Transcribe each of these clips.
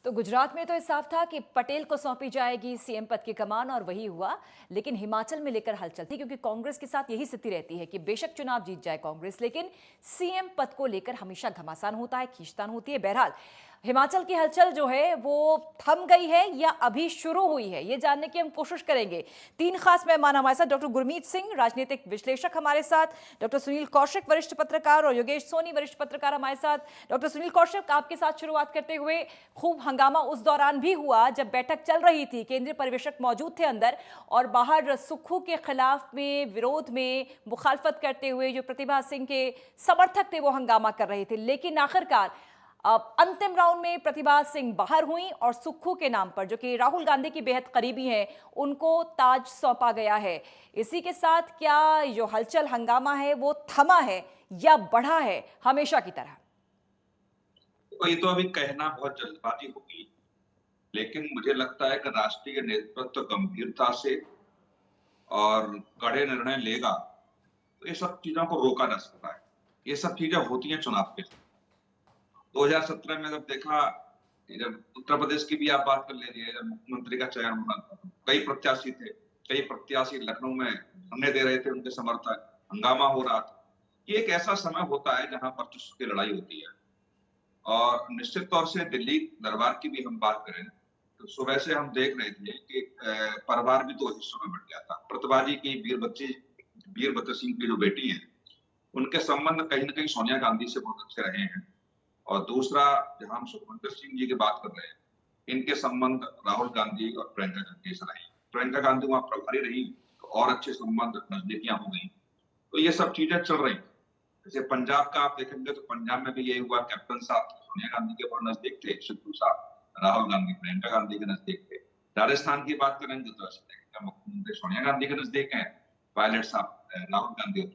तो गुजरात में तो ये साफ था कि पटेल को सौंपी जाएगी सीएम पद की कमान और वही हुआ। लेकिन हिमाचल में लेकर हलचल थी क्योंकि कांग्रेस के साथ यही स्थिति रहती है कि बेशक चुनाव जीत जाए कांग्रेस, लेकिन सीएम पद को लेकर हमेशा घमासान होता है, खींचतान होती है। बहरहाल हिमाचल की हलचल जो है वो थम गई है या अभी शुरू हुई है, ये जानने की हम कोशिश करेंगे। तीन खास मेहमान हमारे साथ, डॉक्टर गुरमीत सिंह राजनीतिक विश्लेषक हमारे साथ, डॉक्टर सुनील कौशिक वरिष्ठ पत्रकार और योगेश सोनी वरिष्ठ पत्रकार हमारे साथ। डॉक्टर सुनील कौशिक, आपके साथ शुरुआत करते हुए, खूब हंगामा उस दौरान भी हुआ जब बैठक चल रही थी, केंद्रीय पर्यवेक्षक मौजूद थे अंदर और बाहर सुक्खू के खिलाफ में विरोध में मुखालफत करते हुए जो प्रतिभा सिंह के समर्थक थे वो हंगामा कर रहे थे। लेकिन आखिरकार अंतिम राउंड में प्रतिभा सिंह बाहर हुई और सुक्खू के नाम पर, जो कि राहुल गांधी की बेहद करीबी हैं, उनको ताज सौंपा गया है। इसी के साथ क्या जो हलचल हंगामा है वो थमा है या बढ़ा है हमेशा की तरह? तो ये तो अभी कहना बहुत जल्दबाजी होगी, लेकिन मुझे लगता है कि राष्ट्रीय नेतृत्व गंभीरता से और कड़े निर्णय लेगा, तो ये सब चीजों को रोका जा सकता है। ये सब चीजें होती हैं चुनाव के समय। 2017 में जब देखा, जब उत्तर प्रदेश की भी आप बात कर लीजिए, जब मुख्यमंत्री का चयन होना था, कई प्रत्याशी थे, कई प्रत्याशी लखनऊ में धरने दे रहे थे, उनके समर्थक, हंगामा हो रहा था। ये एक ऐसा समय होता है जहां वर्चस्व की लड़ाई होती है। और निश्चित तौर से दिल्ली दरबार की भी हम बात करें तो सुबह से हम देख रहे थे कि परिवार भी दो हिस्सों में बढ़ गया था। प्रतिभा जी की वीरभद्र सिंह की जो बेटी है, उनके संबंध कहीं न कहीं सोनिया गांधी से बहुत अच्छे रहे हैं। और दूसरा, जहां हम सुखविंदर सिंह जी की बात कर रहे हैं, इनके संबंध राहुल गांधी और प्रियंका गांधी से रहे। प्रियंका गांधी वहां प्रभारी रही तो और अच्छे संबंध, नजदीकियां हो गई। तो ये सब चीजें चल रही। जैसे पंजाब का आप देखेंगे तो पंजाब में भी यही हुआ। कैप्टन साहब सोनिया गांधी के बहुत नजदीक थे, सिद्धू साहब राहुल गांधी प्रियंका गांधी के नजदीक थे। राजस्थान की बात करेंगे तो ऐसे देखेंगे मुख्यमंत्री सोनिया गांधी के नजदीक हैं, पायलट साहब राहुल गांधी और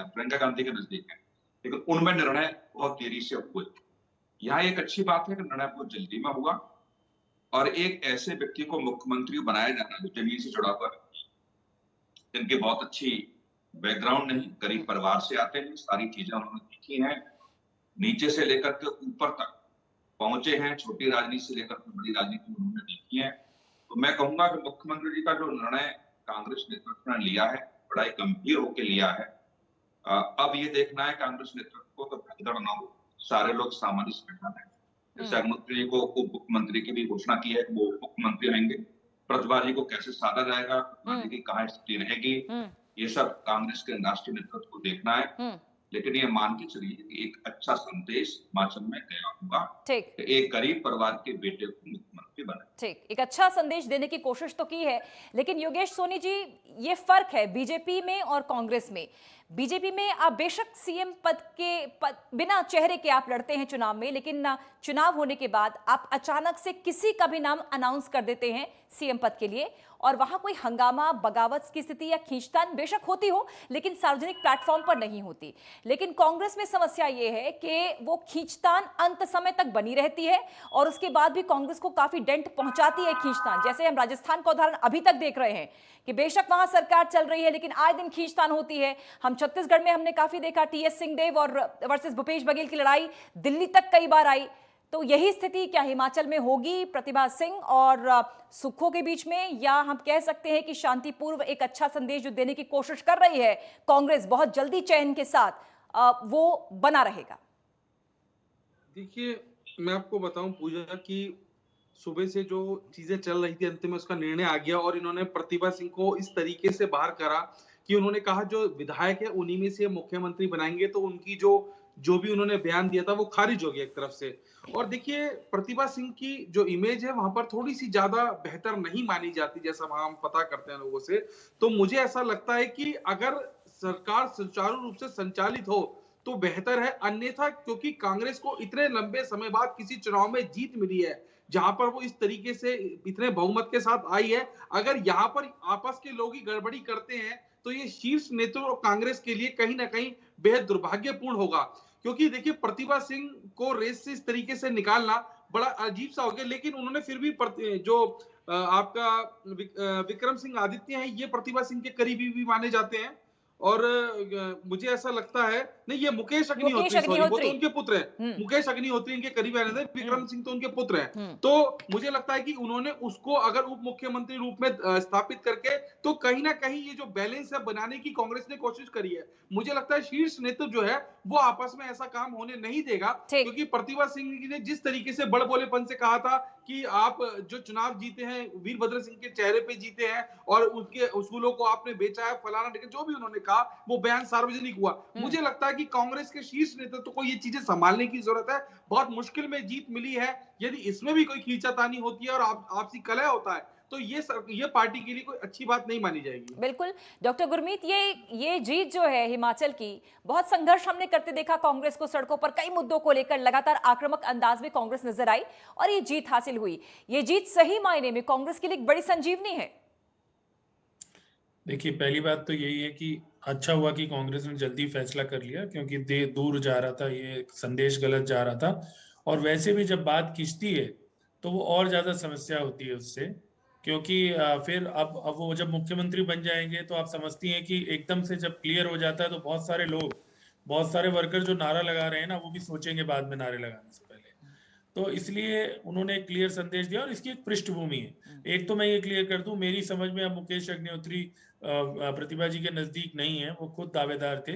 प्रियंका गांधी के नजदीक हैं। लेकिन उनमें निर्णय बहुत देरी से हुए। यहाँ एक अच्छी बात है कि निर्णय बहुत जल्दी में हुआ और एक ऐसे व्यक्ति को मुख्यमंत्री बनाया जाना जो जमीन से जुड़ा हुआ, जिनकी बहुत अच्छी बैकग्राउंड नहीं, गरीब परिवार से आते हैं, सारी चीजें उन्होंने सीखी हैं, नीचे से लेकर के ऊपर तक पहुंचे हैं, छोटी राजनीति से लेकर के बड़ी राजनीति उन्होंने देखी है। तो मैं कहूंगा कि मुख्यमंत्री जी का जो निर्णय कांग्रेस नेतृत्व ने लिया है, बड़ा ही गंभीर होकर लिया है। अब ये देखना है कांग्रेस नेतृत्व को तो भगदड़ ना हो, सारे लोग सामान्य से बैठा है। जैसे अग्निहोत्री जी को उप मुख्यमंत्री की भी घोषणा की है कि वो उप मुख्यमंत्री रहेंगे। प्रतिभा जी को कैसे साधा जाएगा, प्रतिभा जी की कहाँ स्थिति रहेगी, ये सब कांग्रेस के राष्ट्रीय नेतृत्व को देखना है। लेकिन ये मान के चलिए कि एक अच्छा संदेश हिमाचल में गया होगा, ठीक, एक गरीब परिवार के बेटे को मुख्यमंत्री बने। ठीक, एक अच्छा संदेश देने की कोशिश तो की है। लेकिन योगेश सोनी जी, ये फर्क है बीजेपी में और कांग्रेस में। बीजेपी में आप बेशक सीएम बिना चेहरे के आप लड़ते हैं चुनाव में, लेकिन चुनाव होने के बाद आप अचानक से किसी का भी नाम अनाउंस कर देते हैं सीएम पद के लिए और वहां कोई हंगामा, बगावत की स्थिति या खींचतान बेशक होती हो, लेकिन सार्वजनिक प्लेटफॉर्म पर नहीं होती। लेकिन कांग्रेस में समस्या ये है कि वो खींचतान अंत समय तक बनी रहती है और उसके बाद भी कांग्रेस को काफी डेंट पहुंचाती है खींचतान। जैसे हम राजस्थान का उदाहरण अभी तक देख रहे हैं कि बेशक वहां सरकार चल रही है लेकिन आए दिन खींचतान होती है। हम छत्तीसगढ़ में हमने काफी देखा, टीएस सिंहदेव और वर्सेस भूपेश बघेल की लड़ाई दिल्ली तक कई बार आई। तो यही स्थिति क्या हिमाचल में होगी प्रतिभा सिंह और सुक्खू के बीच में, या हम कह सकते हैं कि शांतिपूर्व एक अच्छा संदेश जो देने की कोशिश कर रही है कांग्रेस बहुत जल्दी चयन के साथ वो बना रहेगा? देखिए, मैं आपको बताऊं पूजा कि सुबह से जो चीजें चल रही थी, अंतिम में उसका निर्णय आ गया और इन्होंने प्रतिभा सिंह को इस तरीके से बाहर करा कि उन्होंने कहा जो विधायक है उन्हीं में से मुख्यमंत्री बनाएंगे। तो उनकी जो भी उन्होंने बयान दिया था वो खारिज हो गया एक तरफ से। और देखिए, प्रतिभा सिंह की जो इमेज है वहां पर थोड़ी सी ज्यादा बेहतर नहीं मानी जाती, जैसा हम पता करते हैं लोगों से। तो मुझे ऐसा लगता है कि अगर सरकार सुचारू रूप से संचालित हो तो बेहतर है, अन्यथा क्योंकि कांग्रेस को इतने लंबे समय बाद किसी चुनाव में जीत मिली है जहां पर वो इस तरीके से इतने बहुमत के साथ आई है, अगर यहाँ पर आपस के लोग ही गड़बड़ी करते हैं तो ये शीर्ष नेतृत्व और कांग्रेस के लिए कहीं ना कहीं बेहद दुर्भाग्यपूर्ण होगा। क्योंकि देखिए, प्रतिभा सिंह को रेस से इस तरीके से निकालना बड़ा अजीब सा हो गया। लेकिन उन्होंने फिर भी जो आपका विक्रम सिंह आदित्य है, ये प्रतिभा सिंह के करीबी भी माने जाते हैं और मुझे ऐसा लगता है, नहीं ये मुकेश मुकेश अग्निहोत्री, सॉरी, वो तो अग्निहोत्री। उनके पुत्र हैं। हम्म। मुकेश अग्निहोत्री इनके करीब रहने थे, विक्रम हम्म। सिंह तो उनके पुत्र हैं। हम्म। तो मुझे लगता है कि उन्होंने उसको अगर उप मुख्यमंत्री रूप में स्थापित करके, तो कहीं ना कहीं ये जो बैलेंस है बनाने की कांग्रेस ने कोशिश करी है। मुझे लगता है शीर्ष नेतृत्व जो है वो आपस में ऐसा काम होने नहीं देगा, ठीक। क्योंकि प्रतिभा सिंह ने जिस तरीके से बड़बोलेपन से कहा था कि आप जो चुनाव जीते हैं वीरभद्र सिंह के चेहरे पे जीते हैं और उसके उसूलों को आपने बेचा है, फलाना ढिकाना, जो भी उन्होंने कहा वो बयान सार्वजनिक हुआ। मुझे लगता है कि कांग्रेस के शीर्ष नेतृत्व को ये चीजें संभालने की जरूरत है। बहुत मुश्किल में जीत मिली है, यदि इसमें भी कोई खींचातानी होती है और आपसी कलह होता है, तो ये पार्टी के लिए कोई अच्छी बात नहीं मानी जाएगी। बिल्कुल। डॉक्टर गुरमीत, ये जीत जो है हिमाचल की, बहुत संघर्ष हमने करते देखा कांग्रेस को सड़कों पर कई मुद्दों को लेकर, लगातार आक्रामक अंदाज में कांग्रेस नजर आई और ये जीत हासिल हुई। ये जीत सही मायने में कांग्रेस के लिए एक बड़ी संजीवनी है। देखिए, पहली बात तो यही है कि अच्छा हुआ कि कांग्रेस ने जल्दी फैसला कर लिया, क्योंकि दूर जा रहा था, ये संदेश गलत जा रहा था। और वैसे भी जब बात खिंचती है तो वो और ज्यादा समस्या होती है उससे, क्योंकि फिर अब वो जब मुख्यमंत्री बन जाएंगे तो आप समझती हैं कि एकदम से जब क्लियर हो जाता है तो बहुत सारे लोग, बहुत सारे वर्कर जो नारा लगा रहे हैं ना, वो भी सोचेंगे बाद में नारे लगाने से पहले। तो इसलिए उन्होंने एक क्लियर संदेश दिया और इसकी एक पृष्ठभूमि है। एक तो मैं ये क्लियर कर दूं, मेरी समझ में अब मुकेश अग्निहोत्री प्रतिभा जी के नजदीक नहीं है, वो खुद दावेदार थे।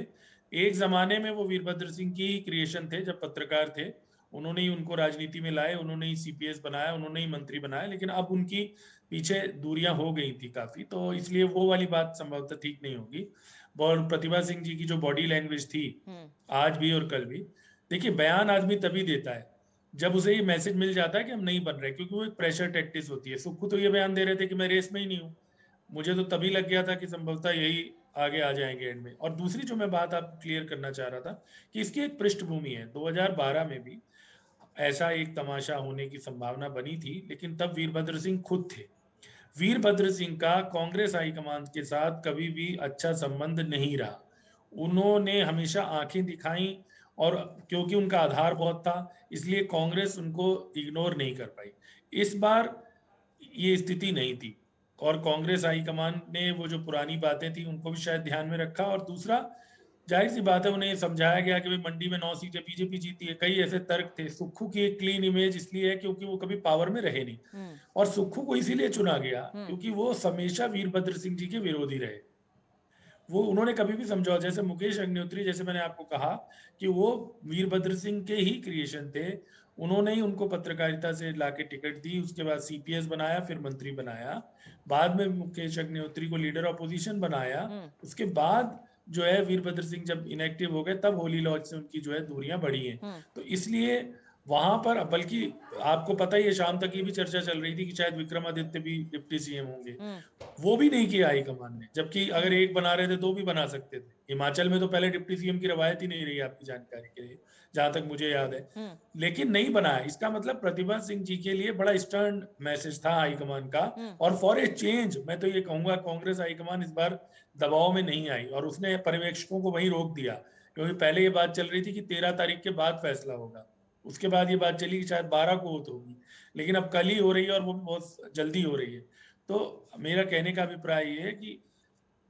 एक जमाने में वो वीरभद्र सिंह की ही क्रिएशन थे, जब पत्रकार थे, उन्होंने ही उनको राजनीति में लाए, उन्होंने ही सीपीएस बनाया, उन्होंने ही मंत्री बनाया। लेकिन अब उनकी पीछे दूरियां हो गई थी काफी, तो इसलिए वो वाली बात संभवतः ठीक नहीं होगी। और प्रतिभा सिंह जी की जो बॉडी लैंग्वेज थी आज भी और कल भी, देखिए बयान आदमी तभी देता है जब उसे ये मैसेज मिल जाता है कि हम नहीं बन रहे, क्योंकि वो एक प्रेशर टैक्टिस होती है। सुक्खू तो ये बयान दे रहे थे कि मैं रेस में ही नहीं हूँ, मुझे तो तभी लग गया था कि संभवतः यही आगे आ जाएंगे एंड में। और दूसरी जो मैं बात आप क्लियर करना चाह रहा था कि इसकी एक पृष्ठभूमि है। 2012 में भी ऐसा एक तमाशा होने की संभावना बनी थी, लेकिन तब वीरभद्र सिंह खुद थे। वीरभद्र सिंह का कांग्रेस हाईकमान के साथ कभी भी अच्छा संबंध नहीं रहा। उन्होंने हमेशा आंखें दिखाई, और क्योंकि उनका आधार बहुत था इसलिए कांग्रेस उनको इग्नोर नहीं कर पाई। इस बार ये स्थिति नहीं थी, और कांग्रेस हाईकमान ने वो जो पुरानी बातें थी उनको भी शायद ध्यान में रखा। और दूसरा, जाहिर सी बात है, उन्हें समझाया गया कि भाई मंडी में 9 सीटें बीजेपी जीती है। कई ऐसे तर्क थे। सुक्खू की एक क्लीन इमेज इसलिए है क्योंकि वो कभी पावर में रहे नहीं, और सुक्खू को इसीलिए चुना गया क्योंकि वो हमेशा वीरभद्र सिंह जी के विरोधी रहे। वो उन्होंने कभी भी समझौता, जैसे मुकेश अग्निहोत्री, जैसे मैंने आपको कहा कि वो वीरभद्र सिंह के ही क्रिएशन थे, उन्होंने ही उनको पत्रकारिता से लाके टिकट दी, उसके बाद सीपीएस बनाया, फिर मंत्री बनाया, बाद में मुकेश अग्निहोत्री को लीडर ऑपोजिशन बनाया। उसके बाद जो है वीरभद्र सिंह जब इनएक्टिव हो गए तब होली लॉज से उनकी जो है दूरियां बढ़ी हैं। तो इसलिए वहां पर, बल्कि आपको पता ही है, शाम तक ये भी चर्चा चल रही थी कि शायद विक्रमादित्य भी डिप्टी सीएम होंगे। वो भी नहीं किया हाईकमान ने, जबकि अगर एक बना रहे थे दो भी बना सकते थे। हिमाचल में तो पहले डिप्टी सीएम की रवायत ही नहीं रही, आपकी जानकारी के लिए, जहां तक मुझे याद है। लेकिन नहीं बनाया, इसका मतलब प्रतिभा सिंह जी के लिए बड़ा स्टर्न मैसेज था हाईकमान का। और फॉर ए चेंज मैं तो ये कहूंगा, कांग्रेस हाईकमान इस बार दबाव में नहीं आई और उसने पर्यवेक्षकों को वहीं रोक दिया, क्योंकि पहले ये बात चल रही थी कि 13 तारीख के बाद फैसला होगा। उसके बाद ये बात चली कि शायद 12 को होत होगी, लेकिन अब कल ही हो रही है और वो भी बहुत जल्दी हो रही है। तो मेरा कहने का अभिप्राय ये है कि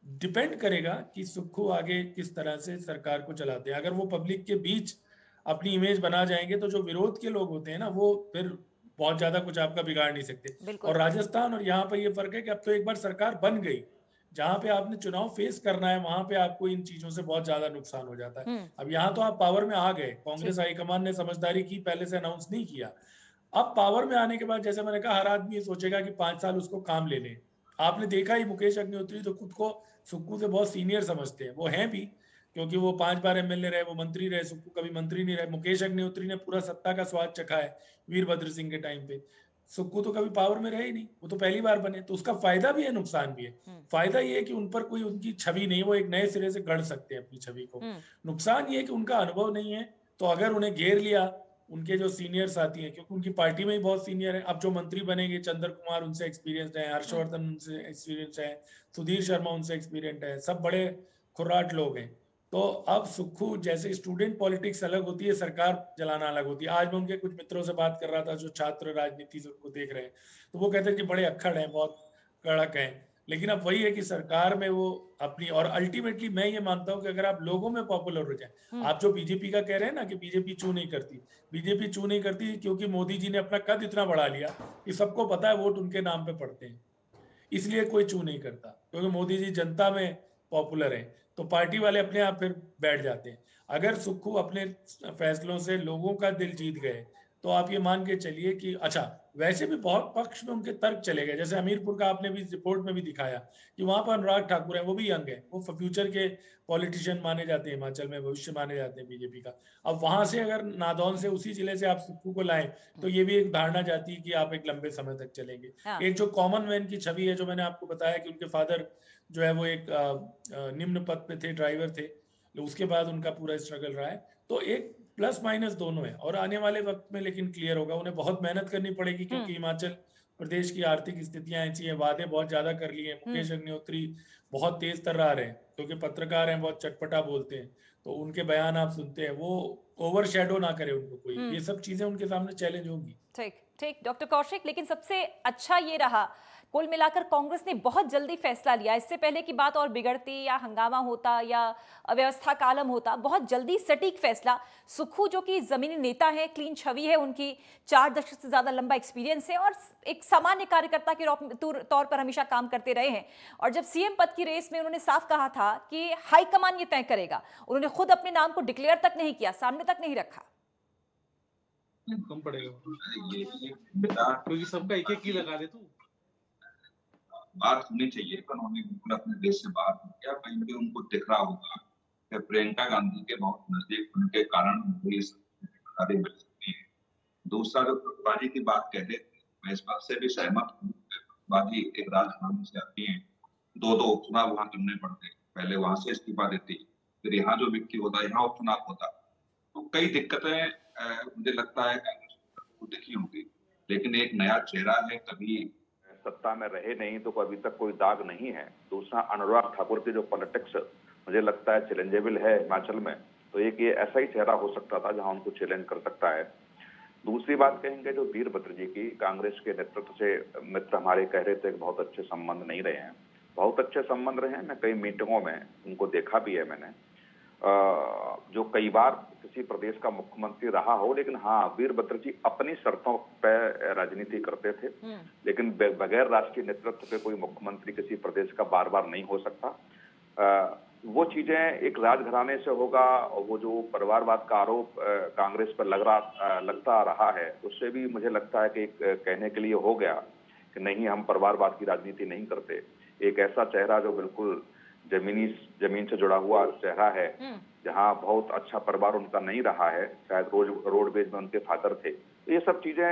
डिपेंड करेगा कि सुक्खू आगे किस तरह से सरकार को चलाते हैं। अगर वो पब्लिक के बीच अपनी इमेज बना जाएंगे तो जो विरोध के लोग होते हैं ना, वो फिर बहुत ज्यादा कुछ आपका बिगाड़ नहीं सकते। और राजस्थान और यहाँ पर ये फर्क है कि अब तो एक बार सरकार बन गई, जहां पे आपने चुनाव फेस करना है वहां पे आपको इन चीजों से बहुत ज्यादा नुकसान हो जाता है। अब यहाँ तो आप पावर में आ गए, कांग्रेस हाईकमान ने समझदारी की, पहले से अनाउंस नहीं किया। अब पावर में आने के बाद, जैसे मैंने कहा, हर आदमी ये सोचेगा कि 5 साल उसको काम ले ले। आपने देखा ही, मुकेश अग्निहोत्री तो खुद को सुक्खू से बहुत सीनियर समझते हैं, वो हैं भी, क्योंकि वो 5 बार एमएलए रहे, वो मंत्री रहे। सुक्खू कभी मंत्री नहीं रहे। मुकेश अग्निहोत्री ने पूरा सत्ता का स्वाद चखा है वीरभद्र सिंह के टाइम पे। सुक्खू तो कभी पावर में रहे ही नहीं, वो तो पहली बार बने। तो उसका फायदा भी है, नुकसान भी है। फायदा ये है कि उन पर कोई उनकी छवि नहीं, वो एक नए सिरे से गढ़ सकते हैं अपनी छवि को। नुकसान ये है कि उनका अनुभव नहीं है, तो अगर उन्हें घेर लिया उनके जो सीनियर साथी हैं, क्योंकि उनकी पार्टी में ही बहुत सीनियर है। अब जो मंत्री बनेंगे, चंद्र कुमार उनसे एक्सपीरियंस्ड है, हर्षवर्धन उनसे एक्सपीरियंस है, सुधीर शर्मा उनसे एक्सपीरियंस है, सब बड़े खुर्राट लोग हैं। तो अब सुक्खू, जैसे स्टूडेंट पॉलिटिक्स अलग होती है, सरकार चलाना अलग होती है। आज मैं उनके कुछ मित्रों से बात कर रहा था जो छात्र राजनीति से उनको देख रहे हैं, तो वो कहते हैं कि बड़े अक्खड़ हैं, बहुत कड़क हैं, लेकिन अब वही है कि सरकार में वो अपनी, और अल्टीमेटली मैं ये मानता हूं कि अगर आप लोगों में पॉपुलर हो जाए, आप जो बीजेपी का कह रहे हैं ना कि बीजेपी चू नहीं करती, बीजेपी चू नहीं करती क्योंकि मोदी जी ने अपना कद इतना बढ़ा लिया कि सबको पता है वोट उनके नाम पे पड़ते हैं, इसलिए कोई चू नहीं करता, क्योंकि मोदी जी जनता में पॉपुलर है, तो पार्टी वाले अपने आप फिर बैठ जाते हैं। अगर सुक्खू अपने फैसलों से लोगों का दिल जीत गए, तो आप ये मान के चलिए कि अच्छा, वैसे भी बहुत पक्ष में उनके तर्क चले गए, जैसे हमीरपुर का आपने भी रिपोर्ट में भी दिखाया कि वहां पर अनुराग ठाकुर है, वो भी यंग है, वो फ्यूचर के पॉलिटिशियन माने जाते हैं, हिमाचल में भविष्य माने जाते हैं बीजेपी का। अब वहां से अगर नादौन से उसी जिले से आप सुक्खू को लाएं, तो ये भी एक धारणा जाती है कि आप एक लंबे समय तक चलेंगे। हाँ। एक जो कॉमन मैन की छवि है, जो मैंने आपको बताया कि उनके फादर जो है वो एक निम्न पद पे थे, ड्राइवर थे, उसके बाद उनका पूरा स्ट्रगल रहा है, तो एक प्लस माइनस दोनों है। और आने वाले वक्त में लेकिन क्लियर होगा, उन्हें बहुत मेहनत करनी पड़ेगी, क्योंकि हिमाचल प्रदेश की आर्थिक स्थितियां ऐसी हैं, वादे बहुत ज्यादा कर लिए हैं। मुकेश अग्निहोत्री बहुत तेज तर्रार हैं, क्योंकि पत्रकार हैं, बहुत चटपटा बोलते हैं, तो उनके बयान आप सुनते हैं, वो ओवर शेडो ना करे उनको कोई, ये सब चीजें उनके सामने चैलेंज होंगी। ठीक ठीक डॉक्टर कौशिक, लेकिन सबसे अच्छा ये रहा कुल मिलाकर कांग्रेस ने बहुत जल्दी फैसला लिया। इससे पहले की बात और बिगड़ती या हंगामा होता या अव्यवस्था का आलम होता, बहुत जल्दी सटीक फैसला। सुक्खू जो कि जमीनी नेता है, क्लीन छवि है उनकी, 4 दशक से ज्यादा लंबा एक्सपीरियंस है और एक सामान्य कार्यकर्ता के तौर पर हमेशा काम करते रहे हैं। और जब सीएम पद की रेस में उन्होंने साफ कहा था कि हाईकमान ये तय करेगा, उन्होंने खुद अपने नाम को डिक्लेयर तक नहीं किया, सामने तक नहीं रखा। कम पड़ेगा ये क्योंकि सबका एक एक ही लगा दे तू। बात होनी चाहिए, पर उन्होंने बिल्कुल अपने देश से बाहर नहीं किया। कहीं भी उनको दिख रहा होगा कि प्रियंका गांधी के बहुत नजदीक होने के कारण उनको ये जानकारी मिल सकती है। दूसरा, जो प्रतिभागी की बात कह रहे थे, मैं इस बात से भी सहमत हूँ। प्रतिभागी एक राजधानी से आती है, 2-2 उपचुनाव वहां करने पड़ते, पहले वहां से इस्तीफा देती, फिर यहाँ जो व्यक्ति होता, यहाँ उपचुनाव होता, तो कई दिक्कतें मुझे लगता है कांग्रेस को दिखी होंगी। लेकिन एक नया चेहरा है, कभी सत्ता में रहे नहीं तो अभी तक कोई दाग नहीं है। दूसरा, अनुराग ठाकुर की जो पॉलिटिक्स मुझे लगता है चैलेंजेबल है हिमाचल में, तो एक ये ऐसा ही चेहरा हो सकता था जहां उनको चैलेंज कर सकता है। दूसरी बात कहेंगे जो वीरभद्र जी की, कांग्रेस के नेतृत्व से मित्र हमारे कह रहे थे कि बहुत अच्छे संबंध नहीं रहे हैं, बहुत अच्छे संबंध रहे हैं। मैं कई मीटिंगों में उनको देखा भी है मैंने, जो कई बार किसी प्रदेश का मुख्यमंत्री रहा हो, लेकिन हाँ, वीरभद्र जी अपनी शर्तों पर राजनीति करते थे, लेकिन बगैर राष्ट्रीय नेतृत्व पे कोई मुख्यमंत्री किसी प्रदेश का बार बार नहीं हो सकता। वो चीजें एक राजघराने से होगा, और वो जो परिवारवाद का आरोप कांग्रेस पर लगता रहा है, उससे भी मुझे लगता है कि एक कहने के लिए हो गया कि नहीं, हम परिवारवाद की राजनीति नहीं करते। एक ऐसा चेहरा जो बिल्कुल जमीन से जुड़ा हुआ चेहरा है, जहां बहुत अच्छा परिवार उनका नहीं रहा है, शायद रोडवेज में उनके फादर थे, तो ये सब चीजें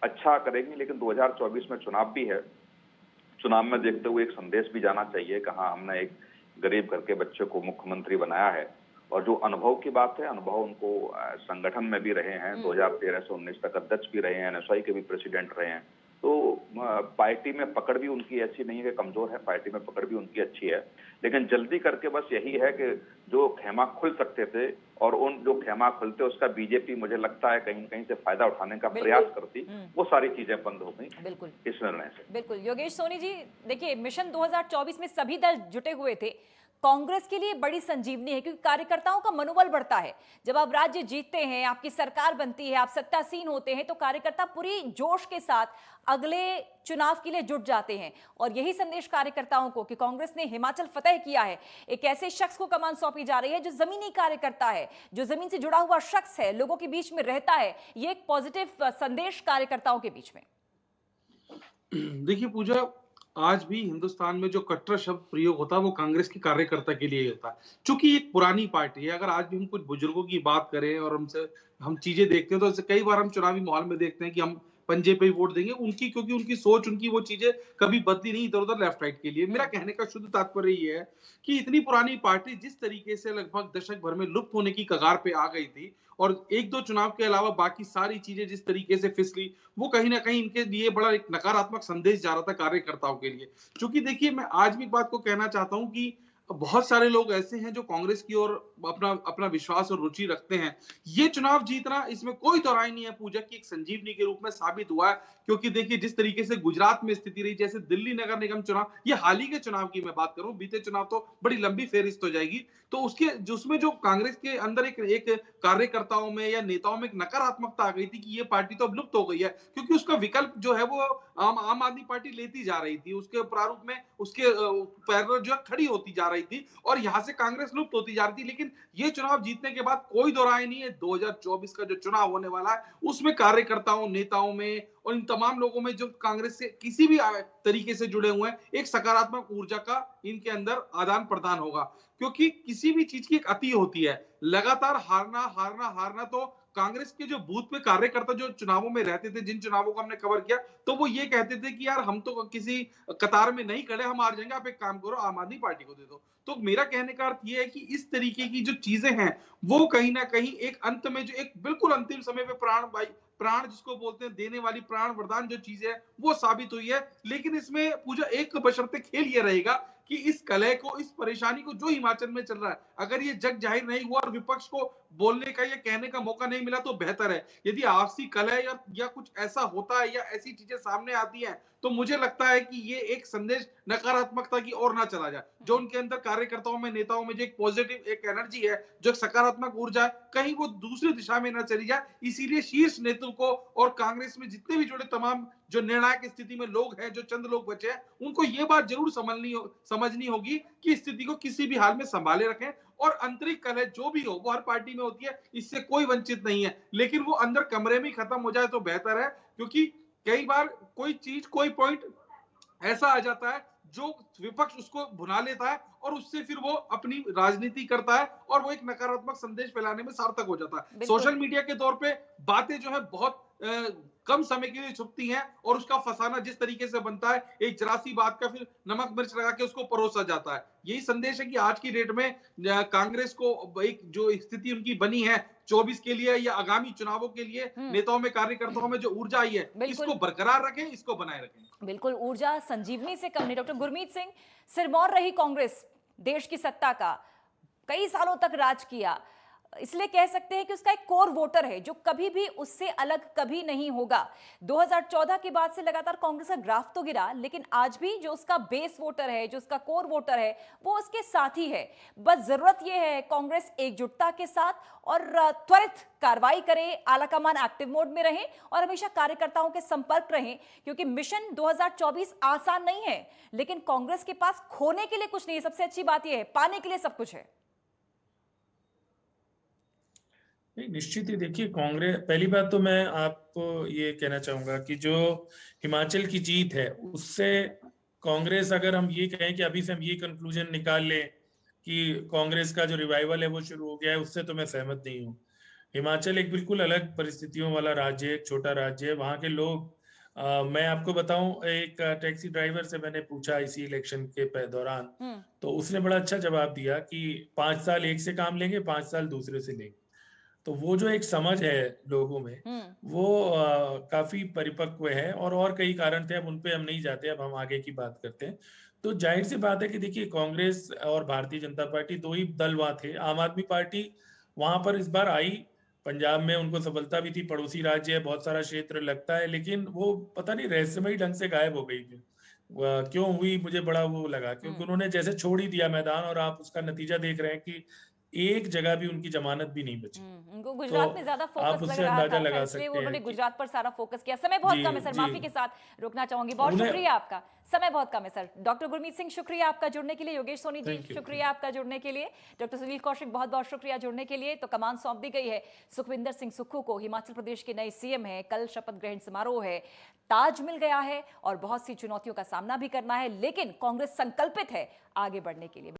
अच्छा करेंगी। लेकिन 2024 में चुनाव भी है, चुनाव में देखते हुए एक संदेश भी जाना चाहिए कि हाँ, हमने एक गरीब घर के बच्चे को मुख्यमंत्री बनाया है। और जो अनुभव की बात है, अनुभव उनको संगठन में भी रहे हैं, 2013 से 19 तक अध्यक्ष भी रहे हैं, NSY के भी प्रेसिडेंट रहे हैं, तो पार्टी में पकड़ भी उनकी ऐसी नहीं है कि कमजोर है, पार्टी में पकड़ भी उनकी अच्छी है। लेकिन जल्दी करके बस यही है कि जो खेमा खुल सकते थे, और उन जो खेमा खुलते उसका बीजेपी मुझे लगता है कहीं कहीं से फायदा उठाने का प्रयास करती, वो सारी चीजें बंद हो गई बिल्कुल इस निर्णय से। बिल्कुल योगेश सोनी जी, देखिए मिशन 2024 में सभी दल जुटे हुए थे, कांग्रेस के लिए बड़ी संजीवनी है, क्योंकि कार्यकर्ताओं का मनोबल बढ़ता है। जब आप राज्य जीतते हैं, आपकी सरकार बनती है, आप सत्तासीन होते हैं, तो कार्यकर्ता पूरी जोश के साथ अगले चुनाव के लिए जुट जाते हैं। और यही संदेश कार्यकर्ताओं को कि कांग्रेस ने हिमाचल फतेह किया है, एक ऐसे शख्स को कमान सौंपी जा रही है जो जमीनी कार्यकर्ता है, जो जमीन से जुड़ा हुआ शख्स है, लोगों के बीच में रहता है। ये एक पॉजिटिव संदेश कार्यकर्ताओं के बीच में। देखिए पूजा, आज भी हिंदुस्तान में जो कट्टर शब्द प्रयोग होता है वो कांग्रेस के कार्यकर्ता के लिए होता है। चूंकि एक पुरानी पार्टी है, अगर आज भी हम कुछ बुजुर्गों की बात करें और हम चीजें देखते हैं, तो कई बार हम चुनावी माहौल में देखते हैं कि हम पंजे पे ही वोट देंगे उनकी, क्योंकि उनकी सोच, उनकी वो चीजें कभी बदली नहीं इधर उधर लेफ्ट राइट के लिए। मेरा कहने का शुद्ध तात्पर्य ये है कि इतनी पुरानी पार्टी जिस तरीके से लगभग दशक भर में लुप्त होने की कगार पे आ गई थी, और 1-2 चुनाव के अलावा बाकी सारी चीजें जिस तरीके से फिसली, वो कहीं ना कहीं इनके लिए बड़ा एक नकारात्मक संदेश जा रहा था कार्यकर्ताओं के लिए। क्योंकि देखिए, मैं आज भी बात को कहना चाहता हूं कि बहुत सारे लोग ऐसे हैं जो कांग्रेस की ओर अपना अपना विश्वास और रुचि रखते हैं। ये चुनाव जीतना इसमें कोई दो राय नहीं है पूजा की एक संजीवनी के रूप में साबित हुआ है, क्योंकि देखिए जिस तरीके से गुजरात में स्थिति रही, जैसे दिल्ली नगर निगम चुनाव, ये हाल ही के चुनाव की मैं बात करूं, बीते चुनाव तो बड़ी लंबी फेहरिस्त हो जाएगी। तो उसके जिसमें जो कांग्रेस के अंदर एक कार्यकर्ताओं में या नेताओं में एक नकारात्मकता आ गई थी कि ये पार्टी तो अब लुप्त हो गई है, क्योंकि उसका विकल्प जो है वो आम आदमी पार्टी लेती जा रही थी, उसके प्रारूप में उसके पैरल जो है खड़ी होती जा रही थी और यहाँ से कांग्रेस लुप्त होती जा रही थी। लेकिन ये चुनाव जीतने के बाद कोई दो राय नहीं है, 2024 का जो चुनाव होने वाला है उसमें कार्यकर्ताओं, नेताओं में और इन तमाम लोगों में जो कांग्रेस से किसी भी तरीके से जुड़े हुए हैं, एक सकारात्मक ऊर्जा का इनके अंदर आदान प्रदान होगा, क्योंकि किसी भी चीज की एक अति होती है। लगातार हारना हारना हारना, तो कांग्रेस के जो बूथ पे कार्यकर्ता जो चुनावों में रहते थे, जिन चुनावों को हमने कवर किया, तो वो ये कहते थे कि यार हम तो किसी कतार में नहीं खड़े, हम हार जाएंगे, आप एक काम करो आम आदमी पार्टी को दे दो। तो मेरा कहने का अर्थ ये है कि इस तरीके की जो चीजें हैं वो कहीं ना कहीं एक अंत में जो एक बिल्कुल अंतिम समय पे प्राण जिसको बोलते हैं देने वाली प्राण वरदान जो चीज है वो साबित हुई है। लेकिन इसमें पूजा एक बशर्ते खेल ये रहेगा कि इस कलह को, इस परेशानी को जो हिमाचल में चल रहा है, अगर ये जग जाहिर नहीं हुआ और विपक्ष को बोलने का या कहने का मौका नहीं मिला तो बेहतर है। यदि आपसी कलह या कुछ ऐसा होता है या ऐसी चीजें सामने आती हैं, तो मुझे लगता है कि ये एक संदेश नकारात्मकता की ओर ना चला जाए। जो उनके अंदर कार्यकर्ताओं में, नेताओं में जो एक पॉजिटिव एक एनर्जी है, जो एक सकारात्मक ऊर्जा है, कहीं वो दूसरी दिशा में ना चली जाए। इसीलिए शीर्ष नेतृत्व को और कांग्रेस में जितने भी जुड़े तमाम जो निर्णायक स्थिति में लोग हैं, जो चंद लोग बचे हैं, उनको ये बात जरूर समझनी होगी कि स्थिति को किसी भी हाल में संभाले रखें और आंतरिक कलह जो भी हो वो हर पार्टी में होती है, इससे कोई वंचित नहीं है, लेकिन वो अंदर कमरे में खत्म हो जाए तो बेहतर है। क्योंकि कई बार कोई चीज, कोई पॉइंट ऐसा आ जाता है जो विपक्ष उसको भुना लेता है और उससे फिर वो अपनी राजनीति करता है और वो एक नकारात्मक संदेश फैलाने में सार्थक हो जाता है। सोशल मीडिया के दौर पे बातें जो है बहुत कम समय के लिए छुपती हैं और उसका फसाना जिस तरीके से बनता है, एक जरा सी बात का फिर नमक मिर्च लगा के उसको परोसा जाता है। यही संदेश है कि आज की डेट में कांग्रेस को एक जो स्थिति उनकी बनी है 24 के लिए या आगामी चुनावों के लिए, नेताओं में, कार्यकर्ताओं में जो ऊर्जा आई है, इसको बरकरार रखें, इसको बनाए रखें। बिल्कुल, ऊर्जा संजीवनी से कम नहीं। डॉक्टर गुरमीत सिंह, सिरमौर रही कांग्रेस, देश की सत्ता का कई सालों तक राज किया, इसलिए कह सकते हैं कि उसका एक कोर वोटर है जो कभी भी उससे अलग कभी नहीं होगा। 2014 के बाद से लगातार कांग्रेस का ग्राफ तो गिरा, लेकिन आज भी जो उसका बेस वोटर है, जो उसका कोर वोटर है, वो उसके साथ ही है। बस जरूरत यह है कांग्रेस एकजुटता के साथ और त्वरित कार्रवाई करे, आलाकमान एक्टिव मोड में रहें और हमेशा कार्यकर्ताओं के संपर्क रहें, क्योंकि मिशन 2024 आसान नहीं है, लेकिन कांग्रेस के पास खोने के लिए कुछ नहीं है। सबसे अच्छी बात यह है, पाने के लिए सब कुछ है। नहीं, निश्चित ही देखिए, कांग्रेस, पहली बात तो मैं आपको ये कहना चाहूंगा कि जो हिमाचल की जीत है उससे कांग्रेस, अगर हम ये कहें कि अभी से हम ये कंक्लूजन निकाल लें कि कांग्रेस का जो रिवाइवल है वो शुरू हो गया है, उससे तो मैं सहमत नहीं हूँ। हिमाचल एक बिल्कुल अलग परिस्थितियों वाला राज्य है, एक छोटा राज्य है। वहाँ के लोग, मैं आपको बताऊं, एक टैक्सी ड्राइवर से मैंने पूछा इसी इलेक्शन के दौरान, तो उसने बड़ा अच्छा जवाब दिया कि 5 साल एक से काम लेंगे, 5 साल दूसरे से लेंगे। तो वो जो एक समझ है लोगों में, वो काफी परिपक्व है। और कई कारण थे, अब उन पे हम नहीं जाते, अब हम आगे की बात करते हैं। तो जाहिर सी बात है कि देखिए, कांग्रेस और भारतीय जनता पार्टी दो ही दल वहां थे। आम आदमी पार्टी वहां पर इस बार आई, पंजाब में उनको सफलता भी थी, पड़ोसी राज्य है, बहुत सारा क्षेत्र लगता है, लेकिन वो पता नहीं रहस्यमयी ढंग से गायब हो गई थी। क्यों हुई, मुझे बड़ा वो लगा, क्योंकि उन्होंने जैसे छोड़ ही दिया मैदान, और आप उसका नतीजा देख रहे हैं कि एक जगह भी उनकी जमानत भी नहीं बची। उनको गुजरात में ज्यादा आप फोकस लग उससे रहा अंदाजा था, लगा इसलिए सकते उन्होंने हैं कि गुजरात पर सारा फोकस किया। समय बहुत जी कम है सर, जी माफी के साथ रोकना चाहूंगी। बहुत शुक्रिया आपका, समय बहुत कम है सर। डॉक्टर गुरमीत सिंह, शुक्रिया आपका जुड़ने के लिए। योगेश सोनी जी, शुक्रिया आपका जुड़ने के लिए। डॉक्टर सुनील कौशिक, बहुत बहुत शुक्रिया जुड़ने के लिए। तो कमान सौंप दी गई है सुखविंदर सिंह सुक्खू को, हिमाचल प्रदेश के नए सीएम है। कल शपथ ग्रहण समारोह है, ताज मिल गया है और बहुत सी चुनौतियों का सामना भी करना है, लेकिन कांग्रेस संकल्पित है आगे बढ़ने के लिए।